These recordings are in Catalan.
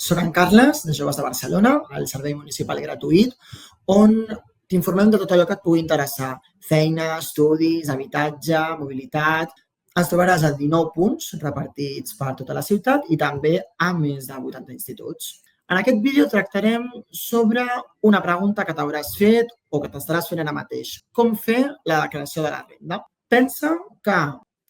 Soc en Carles, de Joves de Barcelona, al servei municipal gratuït, on t'informem de tot allò que et pugui interessar. Feina, estudis, habitatge, mobilitat. Ens trobaràs a 19 punts repartits per tota la ciutat i també a més de 80 instituts. En aquest vídeo tractarem sobre una pregunta que t'hauràs fet o que t'estaràs fent ara mateix. Com fer la declaració de la renda? Pensa que,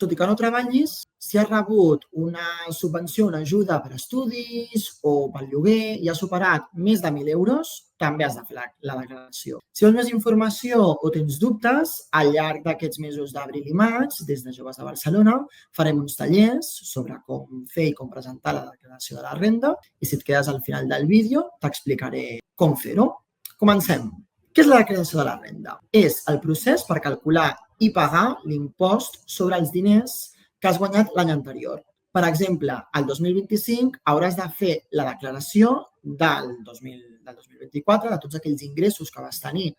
tot i que no treballis, si has rebut una subvenció, una ajuda per estudis o pel lloguer i has superat més de 1.000 euros, també has de fer la declaració. Si vols més informació o tens dubtes, al llarg d'aquests mesos d'abril i maig, des de Joves de Barcelona, farem uns tallers sobre com fer i com presentar la declaració de la renda i si et quedes al final del vídeo t'explicaré com fer-ho. Comencem. Què és la declaració de la renda? És el procés per calcular i pagar l'impost sobre els diners que has guanyat l'any anterior. Per exemple, el 2025 hauràs de fer la declaració del 2024 de tots aquells ingressos que vas tenir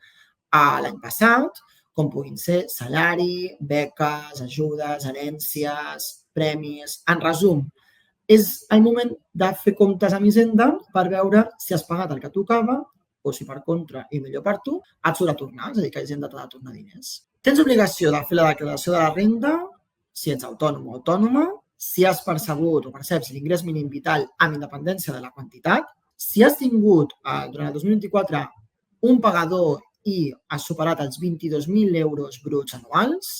l'any passat, com puguin ser salari, beques, ajudes, herències, premis. En resum, és el moment de fer comptes amb Hisenda per veure si has pagat el que tocava o si per contra, i millor per tu, et surt a tornar, és a dir, que Hisenda t'ha de tornar diners. Tens obligació de fer la declaració de la renda si ets autònom o autònoma, si has percebut o perceps l'ingrés mínim vital amb independència de la quantitat, si has tingut durant el 2024 un pagador i has superat els 22.000 euros bruts anuals,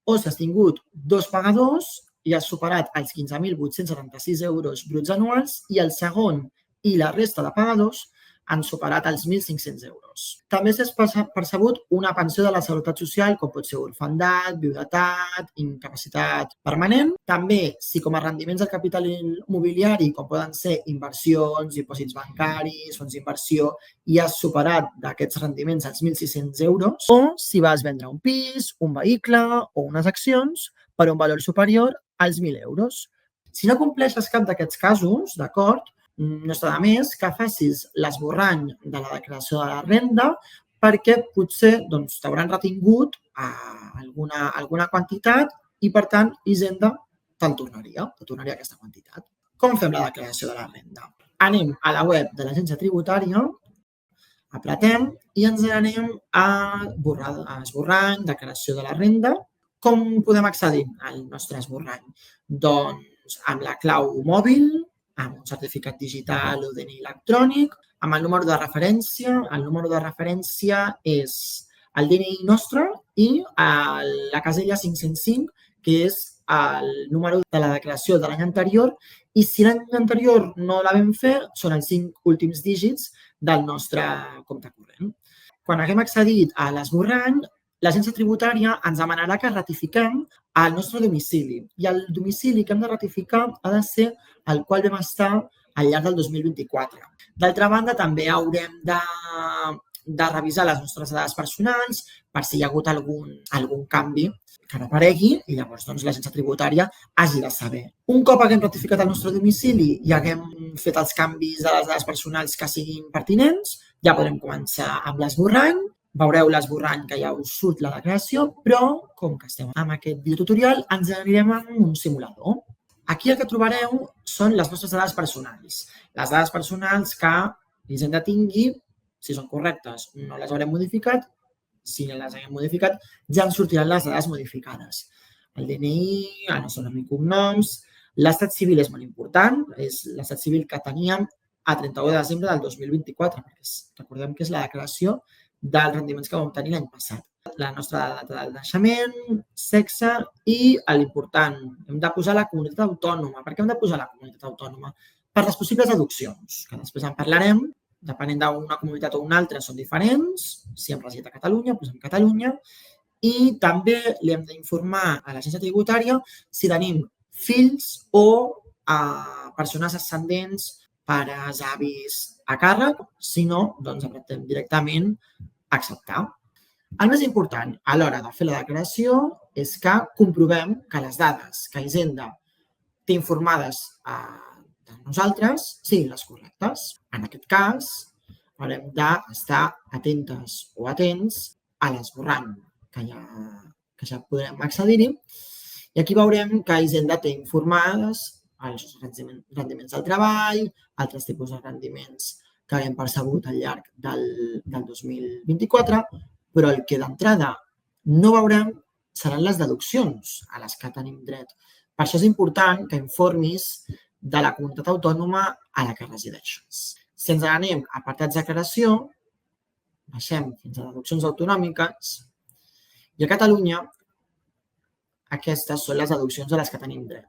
o si has tingut dos pagadors i has superat els 15.876 euros bruts anuals i el segon i la resta de pagadors han superat els 1.500 euros. També s'ha percebut una pensió de la Seguretat Social, com pot ser orfandat, viudetat, incapacitat permanent. També, si com a rendiments del capital immobiliari, com poden ser inversions, dipòsits bancaris, fons d'inversió, i has superat d'aquests rendiments els 1.600 euros, o si vas vendre un pis, un vehicle o unes accions per un valor superior als 1.000 euros. Si no compleixes cap d'aquests casos, d'acord, no està de més que facis l'esborrany de la declaració de la renda perquè potser t'hauran retingut alguna quantitat i, per tant, Hisenda te'l tornaria, aquesta quantitat. Com fem la declaració de la renda? Anem a la web de l'Agència Tributària, apretem i ens anem a esborrany, declaració de la renda. Com podem accedir al nostre esborrany? Doncs amb la clau mòbil, amb un certificat digital o DNI electrònic, amb el número de referència. El número de referència és el DNI nostre i la casella 505, que és el número de la declaració de l'any anterior, i si l'any anterior no la vam fer, són els 5 últims dígits del nostre compte corrent. Quan haguem accedit a l'esborrany, l'Agència Tributària ens demanarà que ratifiquem el nostre domicili i el domicili que hem de ratificar ha de ser el qual vam estar al llarg del 2024. D'altra banda, també haurem de revisar les nostres dades personals per si hi ha hagut algun canvi que no aparegui i llavors l'Agència Tributària hagi de saber. Un cop haguem ratificat el nostre domicili i haguem fet els canvis de les dades personals que siguin pertinents, ja podrem començar amb l'esborrany. Veureu l'esborrany que ja us surt la declaració, però com que estem amb aquest videotutorial ens anirem a un simulador. Aquí el que trobareu són les nostres dades personals. Les dades personals que Hisenda tingui, si són correctes, no les haurem modificat. Si no les haguem modificat, ja ens sortiran les dades modificades. El DNI, el nostre nom i cognoms. L'estat civil és molt important, és l'estat civil que teníem a 31 de desembre del 2024, perquè recordem que és la declaració dels rendiments que vam tenir l'any passat. La nostra data de naixement, sexe i l'important, hem de posar la comunitat autònoma. Per què hem de posar la comunitat autònoma? Per les possibles deduccions, que després en parlarem. Depenent d'una comunitat o una altra són diferents. Si hem residit a Catalunya, posem Catalunya. I també li hem d'informar a l'Agència Tributària si tenim fills o persones ascendents, pares, avis a càrrec. Si no, doncs apretem directament acceptar. El més important a l'hora de fer la declaració és que comprovem que les dades que Hisenda té informades de nosaltres siguin les correctes. En aquest cas, haurem d'estar atentes o atents a l'esborrany, que ja podrem accedir-hi. I aquí veurem que Hisenda té informades els rendiments del treball, altres tipus de rendiments que hem percebut al llarg del 2024, però el que d'entrada no veurem seran les deduccions a les que tenim dret. Per això és important que informis de la comunitat autònoma a la que resideixes. Si ens n'anem a apartats de declaració, baixem fins a deduccions autonòmiques i a Catalunya aquestes són les deduccions a les que tenim dret.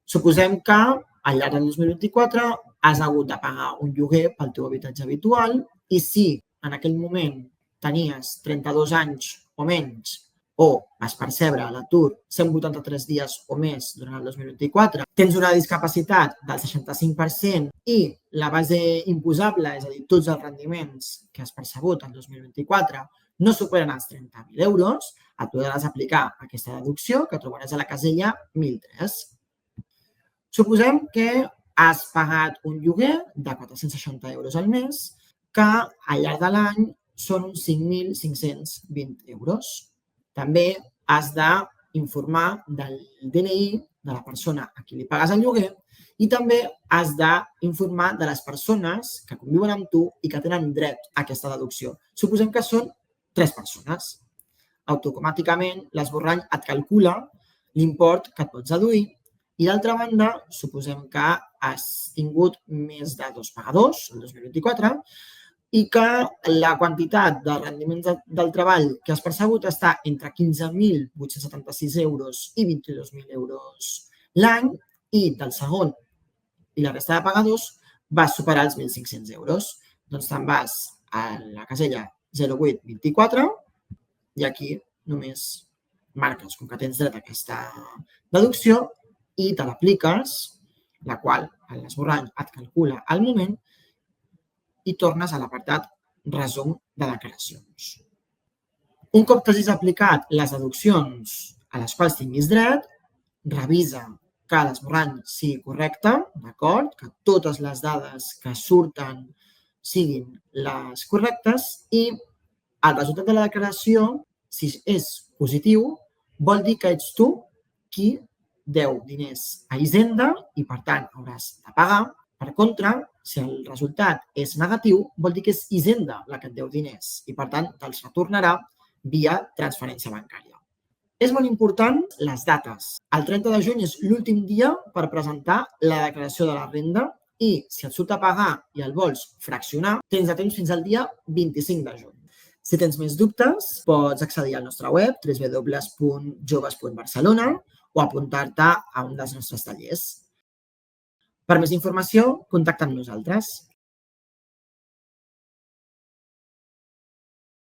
Suposem que al llarg del 2024 has hagut de pagar un lloguer pel teu habitatge habitual i si en aquell moment tenies 32 anys o menys o vas percebre a l'atur 183 dies o més durant el 2024, tens una discapacitat del 65% i la base imposable, és a dir, tots els rendiments que has percebut el 2024 no superen els 30.000 euros, et podràs aplicar aquesta deducció que trobaràs a la casella 1003. Suposem que has pagat un lloguer de 460 euros al mes que al llarg de l'any són uns 5.520 euros. També has d'informar del DNI de la persona a qui li pagues el lloguer i també has d'informar de les persones que conviuen amb tu i que tenen dret a aquesta deducció. Suposem que són 3 persones. Automàticament l'esborrany et calcula l'import que et pots deduir i d'altra banda, suposem que has tingut més de 2 pagadors el 2024 i que la quantitat de rendiments del treball que has percebut està entre 15.876 euros i 22.000 euros l'any i del segon i la resta de pagadors vas superar els 1.500 euros. Doncs te'n vas a la casella 0824 i aquí només marques com que tens dret a aquesta deducció i te l'apliques, la qual l'esborrany et calcula al moment i tornes a l'apartat resum de declaracions. Un cop t'hagis aplicat les deduccions a les quals tinguis dret, revisa que l'esborrany sigui correcte, d'acord? Que totes les dades que surten siguin les correctes i el resultat de la declaració, si és positiu, vol dir que ets tu qui deu diners a Hisenda i, per tant, hauràs de pagar. Per contra, si el resultat és negatiu, vol dir que és Hisenda la que et deu diners i, per tant, te'ls retornarà via transferència bancària. És molt important les dates. El 30 de juny és l'últim dia per presentar la declaració de la renda i si et surt a pagar i el vols fraccionar, tens de temps fins al dia 25 de juny. Si tens més dubtes, pots accedir al nostre web www.joves.barcelona o apuntar-te a un dels nostres tallers. Per més informació, contacta amb nosaltres.